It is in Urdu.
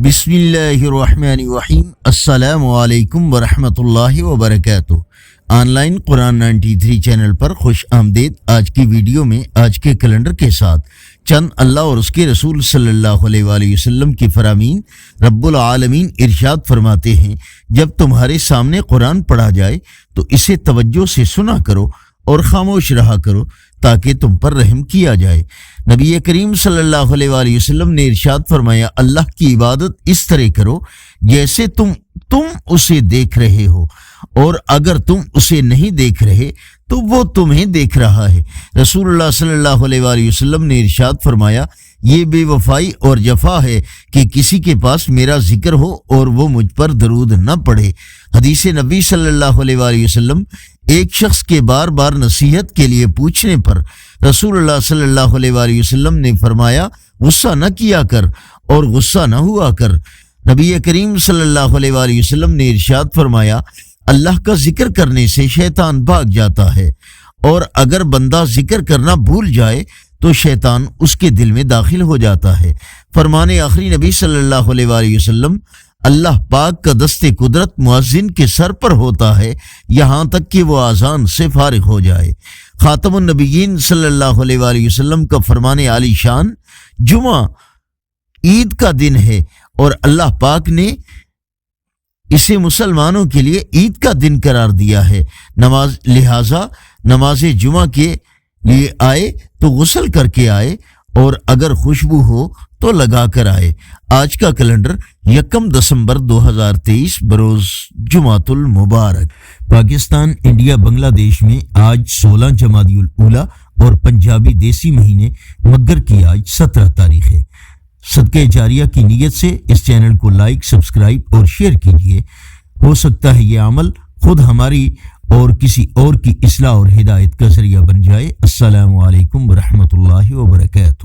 بسم اللہ الرحمن الرحیم۔ السلام علیکم ورحمۃ اللہ وبرکاتہ۔ آن لائن قرآن 93 چینل پر خوش آمدید۔ آج کی ویڈیو میں آج کے کیلنڈر کے ساتھ چند اللہ اور اس کے رسول صلی اللہ علیہ وآلہ وسلم کی فرامین رب العالمین ارشاد فرماتے ہیں، جب تمہارے سامنے قرآن پڑھا جائے تو اسے توجہ سے سنا کرو اور خاموش رہا کرو تاکہ تم پر رحم کیا جائے۔ نبی کریم صلی اللہ علیہ وآلہ وسلم نے ارشاد فرمایا، اللہ کی عبادت اس طرح کرو جیسے تم اسے دیکھ رہے ہو، اور اگر تم اسے نہیں دیکھ رہے تو وہ تمہیں دیکھ رہا ہے۔ رسول اللہ صلی اللہ علیہ وآلہ وسلم نے ارشاد فرمایا، یہ بے وفائی اور جفا ہے کہ کسی کے پاس میرا ذکر ہو اور وہ مجھ پر درود نہ پڑھے۔ حدیث نبی صلی اللہ علیہ وآلہ وسلم، ایک شخص کے بار بار نصیحت کے لیے پوچھنے پر رسول اللہ صلی اللہ علیہ وآلہ وسلم نے فرمایا، غصہ نہ کیا کر اور غصہ نہ ہوا کر۔ نبی کریم صلی اللہ علیہ وآلہ وسلم نے ارشاد فرمایا، اللہ کا ذکر کرنے سے شیطان بھاگ جاتا ہے، اور اگر بندہ ذکر کرنا بھول جائے تو شیطان اس کے دل میں داخل ہو جاتا ہے۔ فرمان آخری نبی صلی اللہ علیہ وآلہ وسلم، اللہ پاک کا دست قدرت مؤذن کے سر پر ہوتا ہے یہاں تک کہ وہ اذان سے فارغ ہو جائے۔ خاتم النبیین صلی اللہ علیہ وآلہ وسلم کا فرمان عالی شان، جمعہ عید کا دن ہے اور اللہ پاک نے اسے مسلمانوں کے لیے عید کا دن قرار دیا ہے، لہٰذا نماز جمعہ کے لیے آئے تو غسل کر کے آئے، اور اگر خوشبو ہو تو لگا کر آئے۔ آج کا کیلنڈر 1 دسمبر 2023 بروز جمعۃ المبارک۔ پاکستان، انڈیا، بنگلہ دیش میں آج 16 جمادی الاولیٰ اور پنجابی دیسی مہینے مگر کی آج 17 تاریخ ہے۔ صدقہ جاریہ کی نیت سے اس چینل کو لائک، سبسکرائب اور شیئر کیجیے۔ ہو سکتا ہے یہ عمل خود ہماری اور کسی اور کی اصلاح اور ہدایت کا ذریعہ بن جائے۔ السلام علیکم ورحمۃ اللہ وبرکاتہ۔